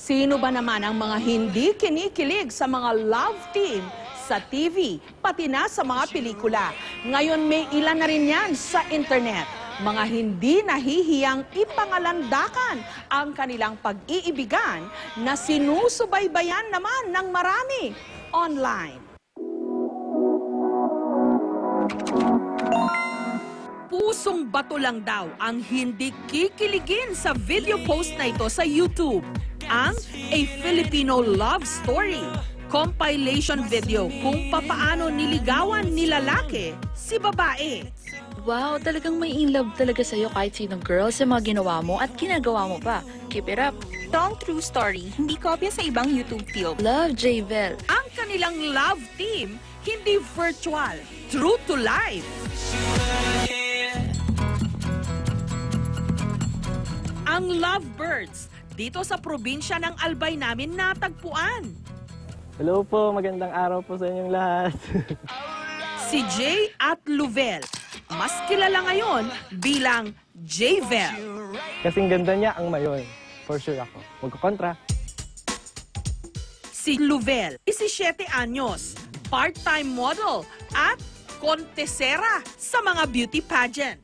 Sino ba naman ang mga hindi kinikilig sa mga love team sa TV, pati na sa mga pelikula? Ngayon may ilan na rin yan sa internet. Mga hindi nahihiyang ipangalandakan ang kanilang pag-iibigan na sinusubaybayan naman ng marami online. Pusong bato lang daw ang hindi kikiligin sa video post na ito sa YouTube. Ang A Filipino Love Story, compilation video kung papaano niligawan ni lalaki si babae. Wow, talagang may in love talaga sa'yo kahit sinong girl sa mga ginawa mo at ginagawa mo pa. Keep it up. Ito ang true story, hindi kopya sa ibang YouTube film. Love, J-Vel. Ang kanilang love team, hindi virtual, true to life. Ang Lovebirds, dito sa probinsya ng Albay namin natagpuan. Hello po, magandang araw po sa inyong lahat. Si Jay at Luvel, mas kilala ngayon bilang J-Vel. Kasing ganda niya ang mayon. For sure ako. Magkukontra. Si Luvel, 17 anyos, part-time model at kontesera sa mga beauty pageant.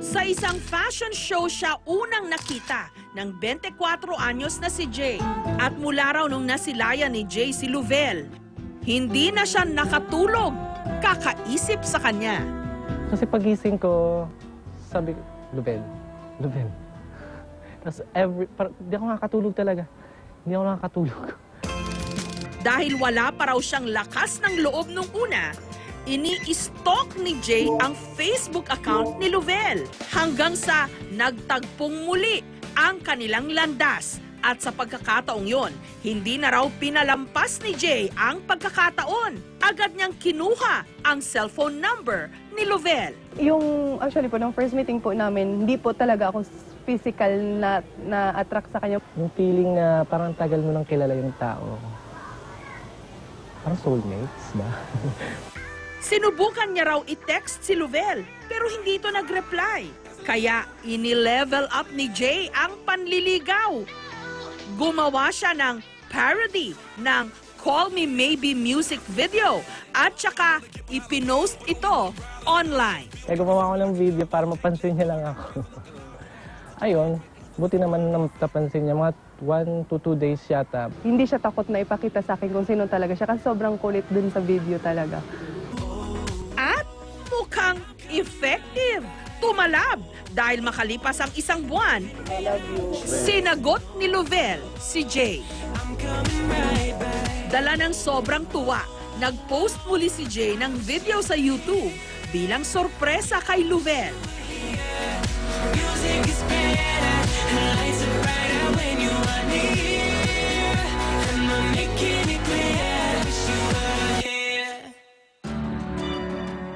Sa isang fashion show siya unang nakita ng 24 anyos na si Jay. At mula raw nung nasilayan ni Jay si Luvel, hindi na siya nakatulog, kakaisip sa kanya. Kasi pagising ko, sabi ko, Luvel. Tapos di ako nakakatulog talaga. Hindi ako nakakatulog. Dahil wala pa raw siyang lakas ng loob nung una, ini-stalk ni Jay ang Facebook account ni Luvel hanggang sa nagtagpong muli ang kanilang landas. At sa pagkakataong yon, hindi na raw pinalampas ni Jay ang pagkakataon. Agad niyang kinuha ang cellphone number ni Luvel. Yung actually po, nung first meeting po namin, hindi po talaga ako physical na attract sa kanya. Yung feeling na parang tagal mo nang kilala yung tao. Parang soulmates ba? Sinubukan niya raw i-text si Luvel, pero hindi ito nag-reply. Kaya ini-level up ni Jay ang panliligaw. Gumawa siya ng parody ng Call Me Maybe music video at saka ipinost ito online. Kaya gumawa ko ng video para mapansin niya lang ako. Ayun, buti naman napansin niya. Mga 1 to 2 days yata. Hindi siya takot na ipakita sa akin kung sino talaga siya kasi sobrang kulit dun sa video talaga. At mukhang effective. Tumalab dahil makalipas ang isang buwan, sinagot ni Luvel si Jay. Dala ng sobrang tuwa, nag-post muli si Jay ng video sa YouTube bilang sorpresa kay Luvel.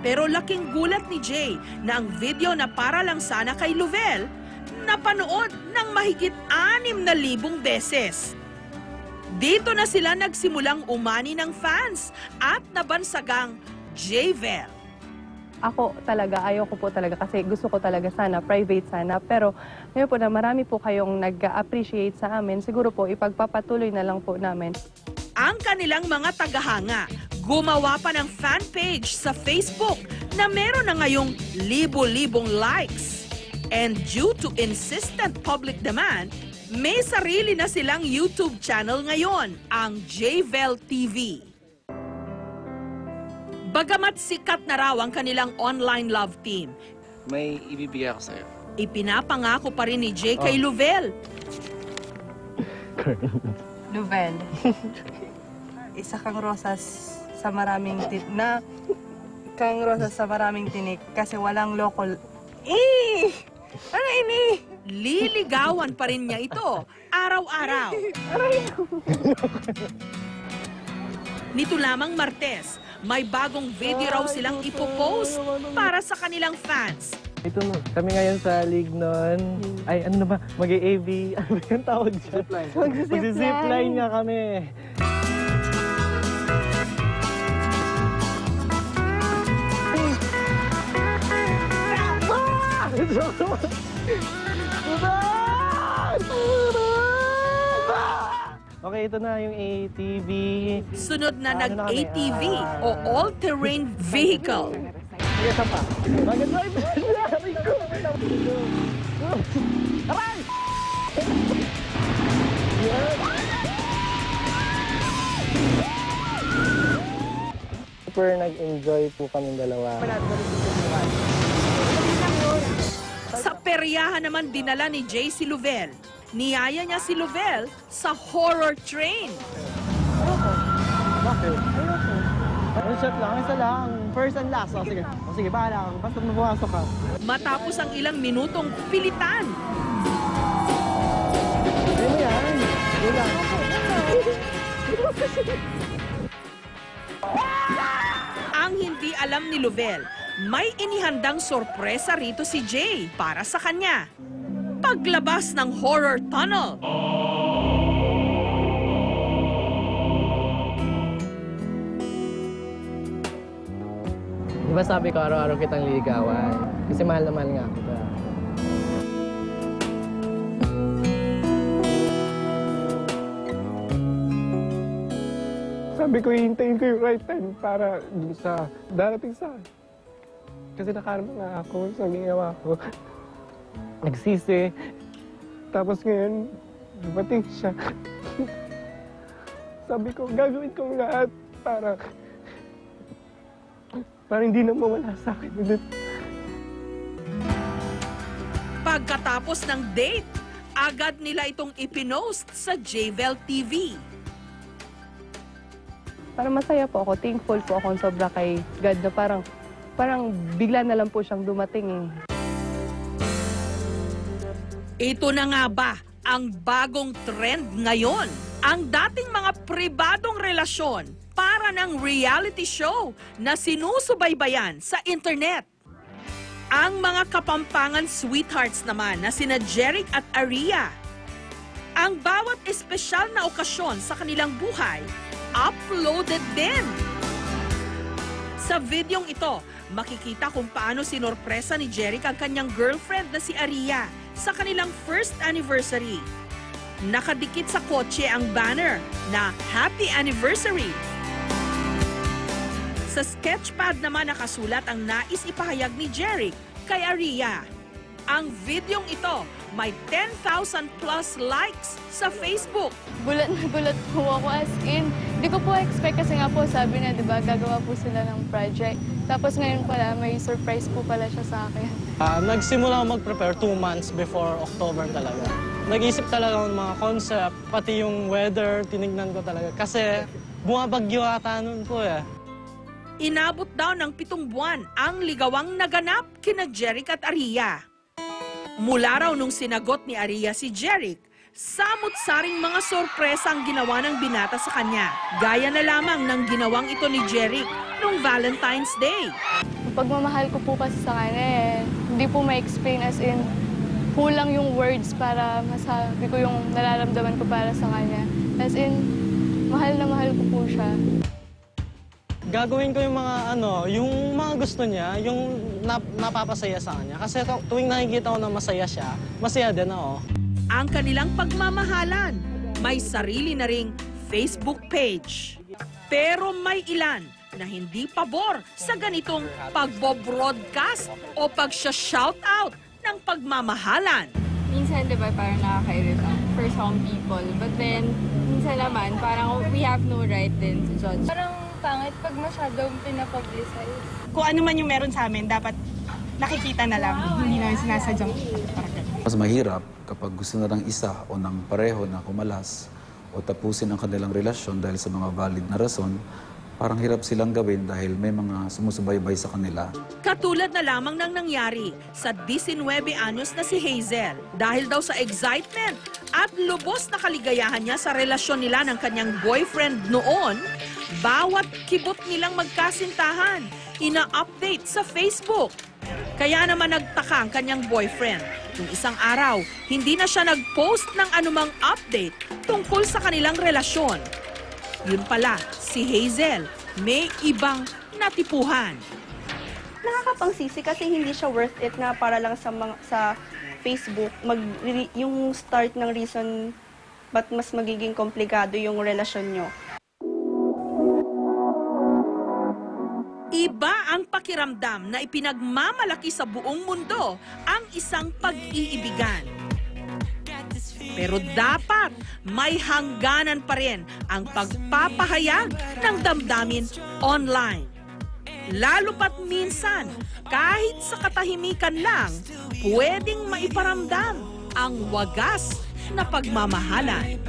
Pero laking gulat ni Jay na ang video na para lang sana kay Luvel, napanood ng mahigit 6,000 beses. Dito na sila nagsimulang umani ng fans at nabansagang J-Vel. Ako talaga, ayaw ko po talaga kasi gusto ko talaga sana, private sana. Pero ngayon po na marami po kayong nag-appreciate sa amin, siguro po ipagpapatuloy na lang po namin. Ang kanilang mga tagahanga, gumawa pa ng fan page sa Facebook na meron na ngayong libo-libong likes. And due to insistent public demand, may sarili na silang YouTube channel ngayon, ang J-Vel TV. Bagamat sikat na raw ang kanilang online love team, may ibibigay ako sa'yo. ipinapangako pa rin ni Jay kay Luvel. Luvel, isa kang rosas sa maraming tinik kasi walang lokal. Ano ini? Liligawan pa rin niya ito, araw-araw. Nito lamang Martes, may bagong video raw silang ipopost para sa kanilang fans. Ito, kami ngayon sa league nun. Ay, ano na ba? Mag-AV. Ano ba yung tawag dyan? Mag-zipline nga kami. Okay, ito na yung ATV. Sunod na Ano na kami? nag-ATV o all-terrain vehicle. Isa pa. Mag-drive na siya. Aray ko. Aray! Yan. Super nag-enjoy po kami dalawa. Sa peryahan naman dinala ni Jay si Luvel. Niyaya niya si Luvel sa horror train. Bakit? One shot lang, isa lang. First and last. O sige, bahala ka. Basta mabuhasok ka. Matapos ang ilang minutong pilitan, Hindi mo yan. Hindi lang. ang hindi alam ni Luvel, may inihandang sorpresa rito si Jay para sa kanya. Paglabas ng horror tunnel, Di ba sabi ko araw-araw kitang ligawan? Kasi mahal na mahal nga ako. Sabi ko, hihintayin ko yung right time para dun sa darating sa akin. Kasi nakarama nga ako sa ginawa ko. Nagsisi. Tapos ngayon, dumating siya. Sabi ko, gagawin kong lahat para hindi na mawala sa akin ulit. pagkatapos ng date, agad nila itong ipinost sa Jvel TV. Parang masaya po ako, thankful po ako sobra kay God na parang bigla na lang po siyang dumating eh. Ito na nga ba ang bagong trend ngayon? Ang dating mga pribadong relasyon para ng reality show na sinusubaybayan sa internet. Ang mga kapampangan sweethearts naman na sina Jeric at Aria. Ang bawat espesyal na okasyon sa kanilang buhay, uploaded din. Sa videong ito, makikita kung paano sinorpresa ni Jeric ang kanyang girlfriend na si Aria sa kanilang first anniversary. Nakadikit sa kotse ang banner na Happy Anniversary. Sa sketchpad naman nakasulat ang nais ipahayag ni Jeric kay Aria. Ang videong ito may 10,000 plus likes sa Facebook. Gulat na gulat po ako as in. Di ko po expect kasi nga po sabi na, di ba, gagawa po sila ng project. Tapos ngayon pala, may surprise po pala siya sa akin. Nagsimula ako mag-prepare 2 months before October talaga. Nag-isip talaga ng mga concept, pati yung weather, tinignan ko talaga. Kasi bumabagyo ata nun po eh. Inabot daw ng 7 buwan ang ligawang naganap kina Jeric at Aria. Mula raw nung sinagot ni Aria si Jeric, samot-saring mga sorpresa ang ginawa ng binata sa kanya. Gaya na lamang ng ginawang ito ni Jeric nung Valentine's Day. Ang pagmamahal ko po kasi sa kanya eh, hindi po ma-explain as in, kulang yung words para masabi ko yung nararamdaman ko para sa kanya. As in, mahal na mahal ko po siya. Gagawin ko yung mga yung mga gusto niya, yung napapasaya sa kanya. Kasi tuwing nakikita ko na masaya siya, masaya din ako. Ang kanilang pagmamahalan, may sarili na ring Facebook page. Pero may ilan na hindi pabor sa ganitong pagbo-broadcast o pagsha-shoutout ng pagmamahalan. Minsan, di ba, parang nakaka-irritate for some people. But then, minsan naman, parang we have no right din to judge. Parang pangit pag masyadong pinapublicize. Kung ano man yung meron sa amin, dapat nakikita na lang. Hindi na sinasadyang parang ganun. Mas mahirap kapag gusto na ng isa o ng pareho na kumalas o tapusin ang kanilang relasyon dahil sa mga valid na rason, parang hirap silang gawin dahil may mga sumusubaybay sa kanila. Katulad na lamang ng nangyari sa 19 anyos na si Hazel. Dahil daw sa excitement at lubos na kaligayahan niya sa relasyon nila ng kanyang boyfriend noon, bawat kibot nilang magkasintahan, ina-update sa Facebook. Kaya naman nagtaka ang kanyang boyfriend. Nung isang araw, hindi na siya nag-post ng anumang update tungkol sa kanilang relasyon. Yun pala, si Hazel may ibang natipuhan. nakakapangsisi kasi hindi siya worth it nga para lang sa Facebook yung start ng reason ba't mas magiging komplikado yung relasyon nyo. Iba ang pakiramdam na ipinagmamalaki sa buong mundo ang isang pag-iibigan. Pero dapat may hangganan pa rin ang pagpapahayag ng damdamin online. Lalo pat minsan, kahit sa katahimikan lang, pwedeng maiparamdam ang wagas na pagmamahalan.